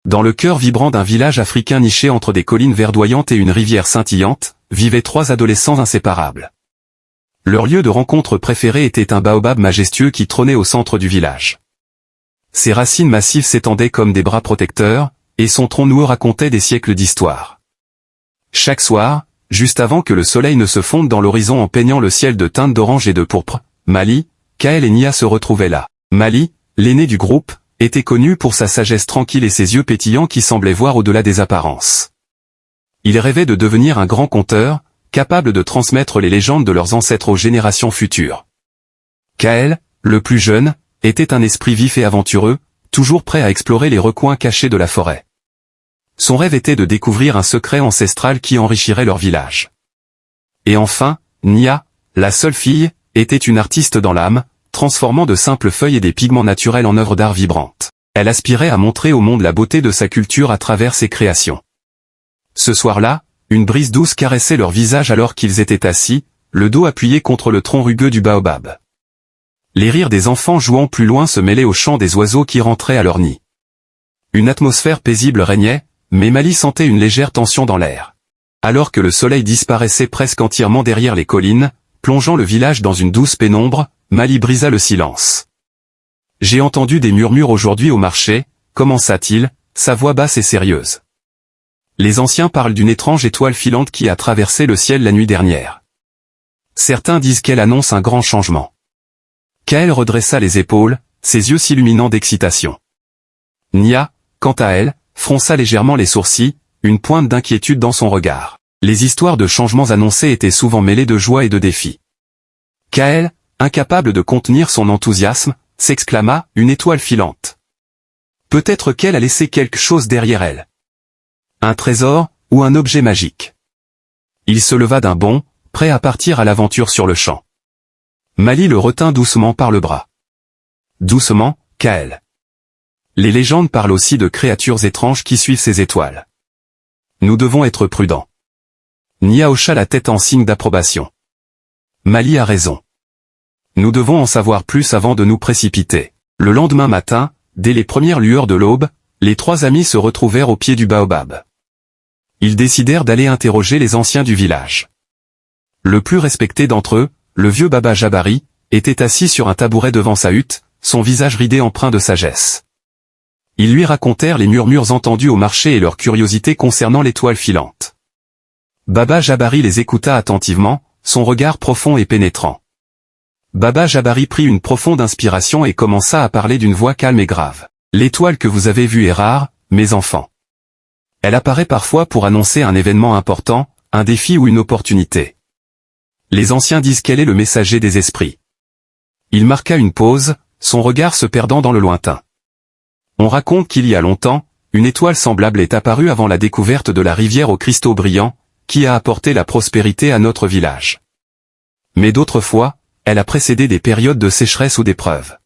Dans le cœur vibrant d'un village africain niché entre des collines verdoyantes et une rivière scintillante, vivaient 3 adolescents inséparables. Leur lieu de rencontre préféré était un baobab majestueux qui trônait au centre du village. Ses racines massives s'étendaient comme des bras protecteurs, et son tronc noueux racontait des siècles d'histoire. Chaque soir, juste avant que le soleil ne se fonde dans l'horizon en peignant le ciel de teintes d'orange et de pourpre, Mali, Kaël et Nia se retrouvaient là. Mali, l'aîné du groupe, était connu pour sa sagesse tranquille et ses yeux pétillants qui semblaient voir au-delà des apparences. Il rêvait de devenir un grand conteur, capable de transmettre les légendes de leurs ancêtres aux générations futures. Kaël, le plus jeune, était un esprit vif et aventureux, toujours prêt à explorer les recoins cachés de la forêt. Son rêve était de découvrir un secret ancestral qui enrichirait leur village. Et enfin, Nia, la seule fille, était une artiste dans l'âme, transformant de simples feuilles et des pigments naturels en œuvres d'art vibrantes. Elle aspirait à montrer au monde la beauté de sa culture à travers ses créations. Ce soir-là, une brise douce caressait leur visage alors qu'ils étaient assis, le dos appuyé contre le tronc rugueux du baobab. Les rires des enfants jouant plus loin se mêlaient aux chants des oiseaux qui rentraient à leur nid. Une atmosphère paisible régnait, mais Mali sentait une légère tension dans l'air. Alors que le soleil disparaissait presque entièrement derrière les collines, plongeant le village dans une douce pénombre, Mali brisa le silence. « J'ai entendu des murmures aujourd'hui au marché », commença-t-il, sa voix basse et sérieuse. « Les anciens parlent d'une étrange étoile filante qui a traversé le ciel la nuit dernière. Certains disent qu'elle annonce un grand changement. » Kaël redressa les épaules, ses yeux s'illuminant d'excitation. Nia, quant à elle, fronça légèrement les sourcils, une pointe d'inquiétude dans son regard. Les histoires de changements annoncés étaient souvent mêlées de joie et de défis. Kaël, incapable de contenir son enthousiasme, s'exclama « Une étoile filante. Peut-être qu'elle a laissé quelque chose derrière elle. Un trésor, ou un objet magique. » Il se leva d'un bond, prêt à partir à l'aventure sur le champ. Mali le retint doucement par le bras. « Doucement, Kaël. Les légendes parlent aussi de créatures étranges qui suivent ces étoiles. Nous devons être prudents. » Nia hocha la tête en signe d'approbation. Mali a raison. Nous devons en savoir plus avant de nous précipiter. Le lendemain matin, dès les premières lueurs de l'aube, les 3 amis se retrouvèrent au pied du baobab. Ils décidèrent d'aller interroger les anciens du village. Le plus respecté d'entre eux, le vieux Baba Jabari, était assis sur un tabouret devant sa hutte, son visage ridé empreint de sagesse. Ils lui racontèrent les murmures entendus au marché et leur curiosité concernant l'étoile filante. Baba Jabari les écouta attentivement, son regard profond et pénétrant. Baba Jabari prit une profonde inspiration et commença à parler d'une voix calme et grave. « L'étoile que vous avez vue est rare, mes enfants. Elle apparaît parfois pour annoncer un événement important, un défi ou une opportunité. Les anciens disent qu'elle est le messager des esprits. » Il marqua une pause, son regard se perdant dans le lointain. On raconte qu'il y a longtemps, une étoile semblable est apparue avant la découverte de la rivière aux cristaux brillants, qui a apporté la prospérité à notre village. Mais d'autres fois, elle a précédé des périodes de sécheresse ou d'épreuves.